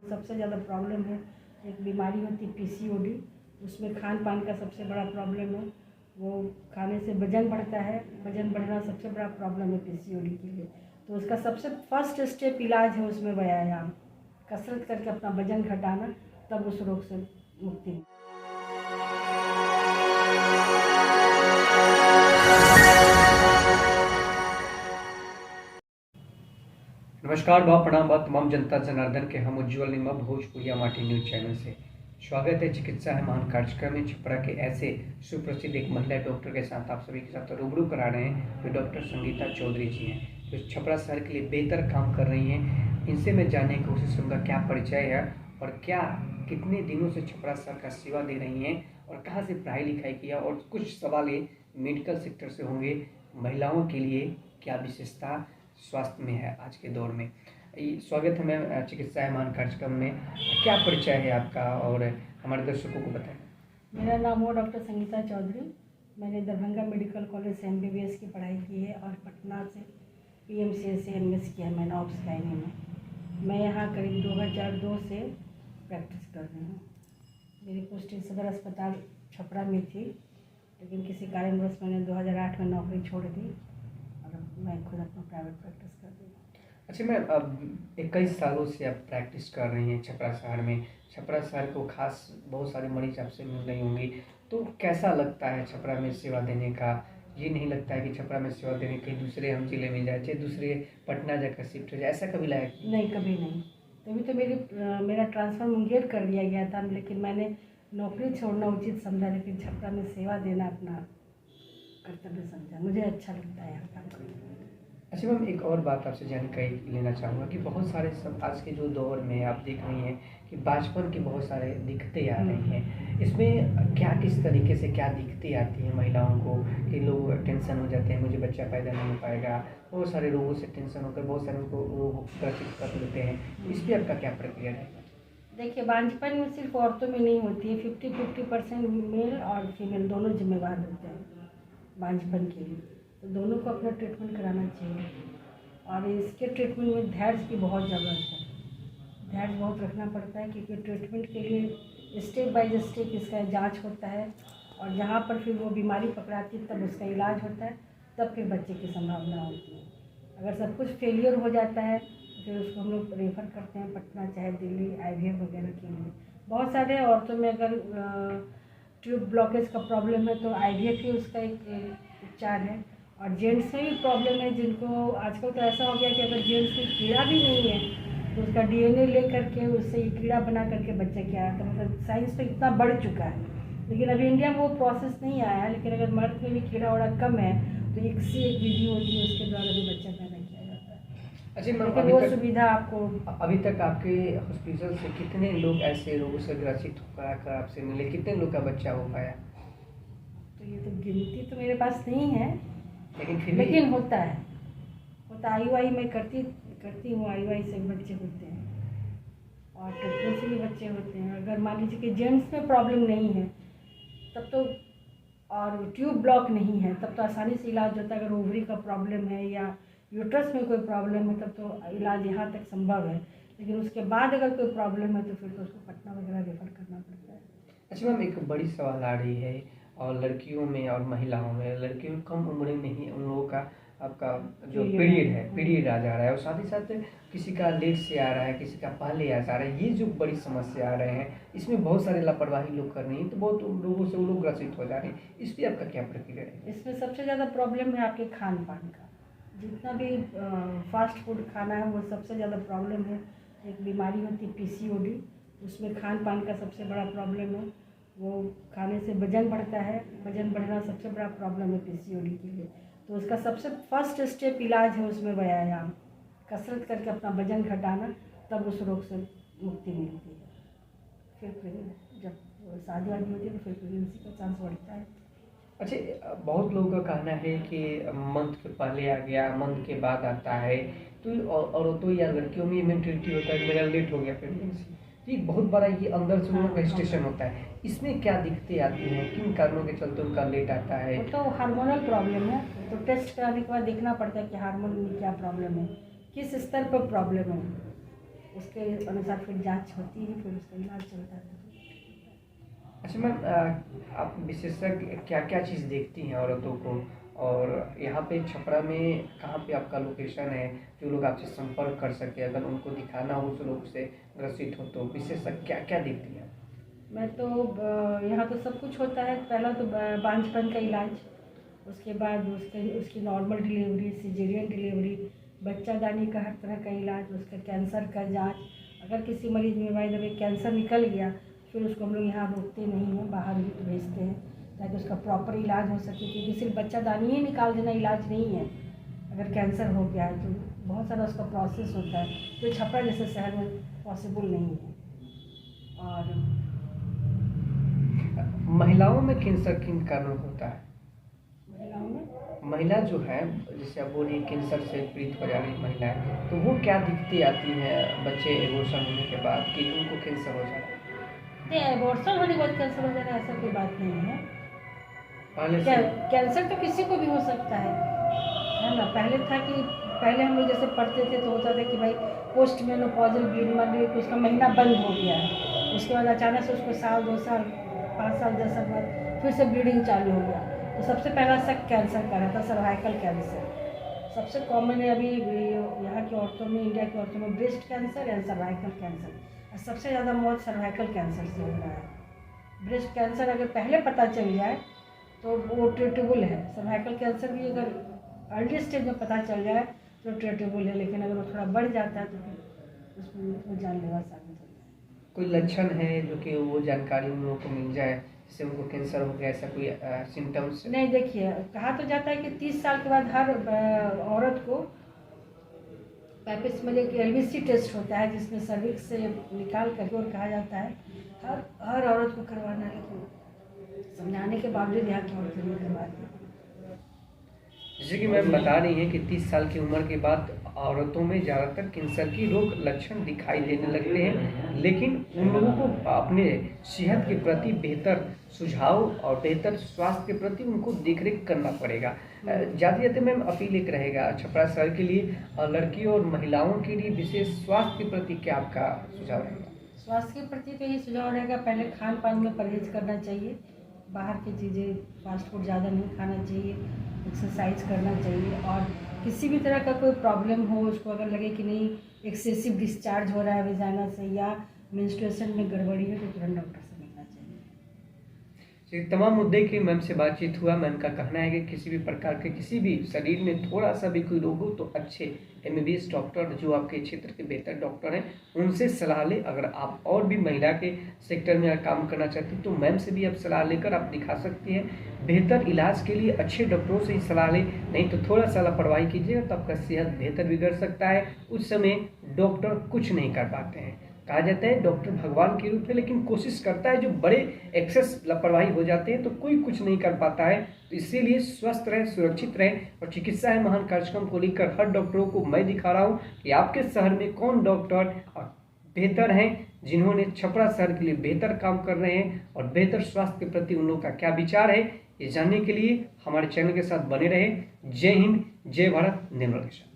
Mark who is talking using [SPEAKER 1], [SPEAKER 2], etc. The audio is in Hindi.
[SPEAKER 1] सबसे ज़्यादा प्रॉब्लम है, एक बीमारी होती है पीसीओडी, उसमें खान पान का सबसे बड़ा प्रॉब्लम है। वो खाने से वजन बढ़ता है, वजन बढ़ना सबसे बड़ा प्रॉब्लम है पीसीओडी के लिए। तो उसका सबसे फर्स्ट स्टेप इलाज है उसमें व्यायाम, कसरत करके अपना वजन घटाना, तब उस रोग से मुक्ति।
[SPEAKER 2] नमस्कार बा प्रणाम बा तमाम जनता जनार्दन के हम उज्ज्वल निमा भोजपुरिया माटी न्यूज चैनल से स्वागत है। चिकित्सा है महान कार्यक्रम में छपरा के ऐसे सुप्रसिद्ध एक महिला डॉक्टर के साथ आप सभी के साथ रूबरू करा रहे हैं जो डॉक्टर संगीता चौधरी जी हैं, जो छपरा शहर के लिए बेहतर काम कर रही हैं। इनसे मैं जानने की कोशिश करूँगा क्या परिचय है और क्या कितने दिनों से छपरा शहर का सेवा दे रही हैं और कहाँ से पढ़ाई लिखाई किया, और कुछ सवाल मेडिकल सेक्टर से होंगे। महिलाओं के लिए क्या विशेषता स्वास्थ्य में है आज के दौर में। स्वागत है मैम चिकित्सा है महान कार्यक्रम में। क्या परिचय है आपका और हमारे दर्शकों को बताएं।
[SPEAKER 1] मेरा नाम है डॉक्टर संगीता चौधरी। मैंने दरभंगा मेडिकल कॉलेज से MBBS की पढ़ाई की है और पटना से PMCS से MS किया है मैंने ऑप्स गायनी में। मैं यहाँ करीब 2002 से प्रैक्टिस कर रही हूँ। मेरी पोस्टिंग सदर अस्पताल छपरा में थी, लेकिन किसी कारणवश मैंने 2008 में नौकरी छोड़ दी और मैं खुद अपना प्राइवेट प्रैक्टिस कर रही हूँ।
[SPEAKER 2] अच्छा मैम, अब 21 सालों से आप प्रैक्टिस कर रही हैं छपरा शहर में। छपरा शहर को खास बहुत सारे मरीज आपसे मिल रही होंगी, तो कैसा लगता है छपरा में सेवा देने का? ये नहीं लगता है कि छपरा में सेवा देने कहीं दूसरे हम जिले में जाए, चाहे दूसरे पटना जाकर शिफ्ट हो जाए, ऐसा कभी लगा?
[SPEAKER 1] नहीं, कभी नहीं। तभी तो मेरा ट्रांसफ़र मुंगेर कर दिया गया था, लेकिन मैंने नौकरी छोड़ना उचित समझा, लेकिन छपरा में सेवा देना अपना कर्तव्य समझा। मुझे अच्छा लगता है यहाँ काम करना।
[SPEAKER 2] अच्छा मैम, एक और बात आपसे जानकारी लेना चाहूँगा कि बहुत सारे सब आज के जो दौर में आप देख रही हैं कि बचपन की बहुत सारे दिक्कतें आ रही हैं। इसमें क्या किस तरीके से क्या दिक्कतें आती हैं महिलाओं को कि लोग टेंशन हो जाते हैं, मुझे बच्चा पैदा नहीं हो पाएगा, बहुत सारे रोगों से टेंशन होकर बहुत सारे उनको रोग ग्रसित कर लेते हैं। इस पर आपका क्या प्रक्रिया है?
[SPEAKER 1] देखिए, बांझपन में सिर्फ औरतों में नहीं होती है, 50-50% मेल और फीमेल दोनों जिम्मेवार होते हैं बांझपन के लिए। तो दोनों को अपना ट्रीटमेंट कराना चाहिए, और इसके ट्रीटमेंट में धैर्य की बहुत ज़रूरत है। धैर्य बहुत रखना पड़ता है, क्योंकि ट्रीटमेंट के लिए स्टेप बाय स्टेप इसका जांच होता है, और जहाँ पर फिर वो बीमारी पकड़ाती है तब उसका इलाज होता है, तब फिर बच्चे की संभावना होती है। अगर सब कुछ फेलियर हो जाता है तो फिर उसको हम लोग रेफ़र करते हैं पटना चाहे दिल्ली IVF वगैरह के लिए। बहुत सारे औरतों में अगर ट्यूब ब्लॉकेज का प्रॉब्लम है तो IVF ही उसका एक उपचार है। और जेंट्स में भी प्रॉब्लम है, जिनको आजकल तो ऐसा हो गया कि अगर जेंट्स में कीड़ा भी नहीं है तो उसका DNA ले करके उससे ये कीड़ा बना करके बच्चा क्या आता है। मतलब साइंस तो इतना बढ़ चुका है, लेकिन अभी इंडिया में वो प्रोसेस नहीं आया है। लेकिन अगर मर्द में भी कीड़ा उड़ा कम है तो एक से एक विधि होती है, उसके द्वारा भी बच्चा पैदा किया जाता है।
[SPEAKER 2] अच्छा मैम,
[SPEAKER 1] लेकिन वो सुविधा आपको
[SPEAKER 2] अभी तक आपके हॉस्पिटल से कितने लोग ऐसे रोगों से ग्रसित होकर आपसे मिले, कितने लोग का बच्चा हो पाया?
[SPEAKER 1] तो ये तो गिनती तो मेरे पास नहीं है,
[SPEAKER 2] लेकिन
[SPEAKER 1] होता है। IUI में करती हूँ, IUI से बच्चे होते हैं और ट्रीटमेंट से भी बच्चे होते हैं। अगर मान लीजिए कि जेंट्स में प्रॉब्लम नहीं है तब तो, और ट्यूब ब्लॉक नहीं है तब तो आसानी से इलाज होता है। अगर ओवरी का प्रॉब्लम है या यूट्रस में कोई प्रॉब्लम है तब तो इलाज यहाँ तक संभव है, लेकिन उसके बाद अगर कोई प्रॉब्लम है तो फिर तो उसको पटना वगैरह रेफर करना पड़ता है।
[SPEAKER 2] अच्छा मैम, एक बड़ी सवाल आ रही है और लड़कियों में और महिलाओं में। लड़कियों में कम उम्र में ही उन लोगों का आपका जो पीरियड आ जा रहा है, और साथ ही साथ किसी का लेट से आ रहा है, किसी का पहले आ जा रहा है। ये जो बड़ी समस्या आ रहे हैं, इसमें बहुत सारे लापरवाही लोग कर रहे हैं, तो बहुत लोगों से वो लोग ग्रसित हो जा रहे हैं। इस पर आपका क्या प्रक्रिया है?
[SPEAKER 1] इसमें सबसे ज़्यादा प्रॉब्लम है आपके खान पान का। जितना भी फास्ट फूड खाना है वो सबसे ज़्यादा प्रॉब्लम है। एक बीमारी होती है PCOD, उसमें खान पान का सबसे बड़ा प्रॉब्लम है। वो खाने से वजन बढ़ता है, वजन बढ़ना सबसे बड़ा प्रॉब्लम है PCOD के लिए। तो उसका सबसे फर्स्ट स्टेप इलाज है उसमें व्यायाम, कसरत करके अपना वजन घटाना, तब उस रोग से मुक्ति मिलती है। फिर जब शादी वादी होती है तो फिर प्रेगनेंसी का चांस बढ़ता है।
[SPEAKER 2] अच्छा, बहुत लोगों का कहना है कि मंथ के पहले आ गया, मंथ के बाद आता है, तो औरतों या लड़कियों में मेंटलिटी होता है मेरा लेट हो गया प्रेगनेंसी। ये बहुत बड़ा ये अंदर से उनका स्टेशन होता है। इसमें क्या दिक्कतें आती हैं, किन कारणों के चलते उनका लेट आता है?
[SPEAKER 1] वो तो हार्मोनल प्रॉब्लम है, तो टेस्ट कराने के बाद देखना पड़ता है कि हार्मोन में क्या प्रॉब्लम है, किस स्तर पर प्रॉब्लम है, उसके अनुसार फिर जांच होती है, फिर उसका इलाज चलता है।
[SPEAKER 2] अच्छा मैम, आप विशेषज्ञ क्या क्या चीज़ देखती हैं औरतों को, और यहाँ पे छपरा में कहाँ पे आपका लोकेशन है जो लोग आपसे संपर्क कर सके, अगर उनको दिखाना हो उस रोग से ग्रसित हो तो विशेषज्ञ क्या क्या देखती हैं?
[SPEAKER 1] मैं तो यहाँ तो सब कुछ होता है। पहला तो बांझपन का इलाज, उसके बाद उसकी नॉर्मल डिलीवरी, सिजेरियन डिलीवरी, बच्चादानी का हर तरह का इलाज, उसका कैंसर का जांच। अगर किसी मरीज में बाय द वे कैंसर निकल गया, फिर उसको हम लोग यहाँ रोकते नहीं हैं, बाहर भी भेजते हैं ताकि उसका प्रॉपर इलाज हो सके, क्योंकि सिर्फ बच्चादानी ही निकाल देना इलाज नहीं है। अगर कैंसर हो गया है तो बहुत सारा उसका प्रोसेस होता है, जो छपरा जैसे शहर में पॉसिबल नहीं है। और
[SPEAKER 2] महिलाओं में कैंसर किन कारणों होता है?
[SPEAKER 1] महिलाओं में
[SPEAKER 2] महिला जो है, जैसे आप बोलिए कैंसर से पीड़ित हो जा रही महिलाएं, तो वो क्या दिक्कतें आती हैं बच्चे एबॉर्शन होने के बाद कि उनको कैंसर हो जाता है?
[SPEAKER 1] नहीं, एबॉर्शन होने के बाद कैंसर हो जाना ऐसा कोई बात नहीं है।
[SPEAKER 2] पहले से
[SPEAKER 1] कैंसर तो किसी को भी हो सकता है ना। पहले हम लोग जैसे पढ़ते थे तो होता था कि भाई पोस्ट मेनोपॉजल ब्लीडिंग, मतलब उसका महीना बंद हो गया है, उसके बाद अचानक से उसको साल 2 साल 5 साल 10 साल बाद फिर से ब्लीडिंग चालू हो गया, तो सबसे पहला शक कैंसर का रहता है, सर्वाइकल कैंसर। सबसे कॉमन है अभी यहाँ की औरतों में, इंडिया की औरतों में ब्रेस्ट कैंसर या सर्वाइकल कैंसर, और सबसे ज़्यादा मौत सर्वाइकल कैंसर से हो रहा है। ब्रेस्ट कैंसर अगर पहले पता चल जाए तो वो ट्रीटेबल है। सर्वाइकल कैंसर भी अगर अर्ली स्टेज में पता चल जाए तो ट्रीटेबल है, लेकिन अगर वो थोड़ा बढ़ जाता है तो फिर उसमें वो जानलेवा साबित होता है।
[SPEAKER 2] कोई लक्षण है जो कि वो जानकारी उन लोगों को मिल जाए जिससे उनको कैंसर हो गया, ऐसा कोई सिम्टम्स?
[SPEAKER 1] नहीं, देखिए कहा तो जाता है कि 30 साल के बाद हर औरत को पैपिस में एक LVC टेस्ट होता है, जिसमें सर्विक्स से निकाल करके, और कहा जाता है हर औरत को करवाना है, लेकिन समझाने के बावजूद यहाँ की औरतें नहीं करवाती।
[SPEAKER 2] जैसे कि मैम बता रही हैं कि 30 साल की उम्र के बाद औरतों में ज़्यादातर कैंसर की रोग लक्षण दिखाई देने लगते हैं, लेकिन उन लोगों को अपने सेहत के प्रति बेहतर सुझाव और बेहतर स्वास्थ्य के प्रति उनको देखरेख करना पड़ेगा। जाते जाते मैम अपील एक रहेगा छपरा शहर के लिए और लड़कियों और महिलाओं के लिए विशेष स्वास्थ्य के प्रति क्या आपका सुझाव रहेगा?
[SPEAKER 1] स्वास्थ्य के प्रति तो यही सुझाव रहेगा, पहले खान पान में परहेज करना चाहिए, बाहर की चीज़ें फास्ट फूड ज़्यादा नहीं खाना चाहिए, एक्सरसाइज करना चाहिए, और किसी भी तरह का कोई प्रॉब्लम हो, उसको अगर लगे कि नहीं एक्सेसिव डिस्चार्ज हो रहा है वेजाइना से या मेंस्ट्रुएशन में गड़बड़ी है, तो तुरंत डॉक्टर से मिलना चाहिए।
[SPEAKER 2] तमाम मुद्दे की मैम से बातचीत हुआ। मैम का कहना है कि किसी भी प्रकार के किसी भी शरीर में थोड़ा सा भी कोई रोग हो तो अच्छे MBBS डॉक्टर जो आपके क्षेत्र के बेहतर डॉक्टर हैं उनसे सलाह लें। अगर आप और भी महिला के सेक्टर में काम करना चाहती हैं तो मैम से भी आप सलाह लेकर आप दिखा सकती हैं। बेहतर इलाज के लिए अच्छे डॉक्टरों से ही सलाह लें, नहीं तो थोड़ा सा लापरवाही कीजिएगा तो आपका सेहत बेहतर बिगड़ सकता है। उस समय डॉक्टर कुछ नहीं कर पाते हैं। कहा जाता है डॉक्टर भगवान के रूप है, लेकिन कोशिश करता है, जो बड़े एक्सेस लापरवाही हो जाते हैं तो कोई कुछ नहीं कर पाता है। तो इसीलिए स्वस्थ रहें, सुरक्षित रहें। और चिकित्सा है महान कार्यक्रम को लेकर हर डॉक्टरों को मैं दिखा रहा हूँ कि आपके शहर में कौन डॉक्टर बेहतर हैं, जिन्होंने छपरा शहर के लिए बेहतर काम कर रहे हैं, और बेहतर स्वास्थ्य के प्रति उन लोगों का क्या विचार है, ये जानने के लिए हमारे चैनल के साथ बने रहें। जय हिंद, जय भारत, निर्मल के साथ।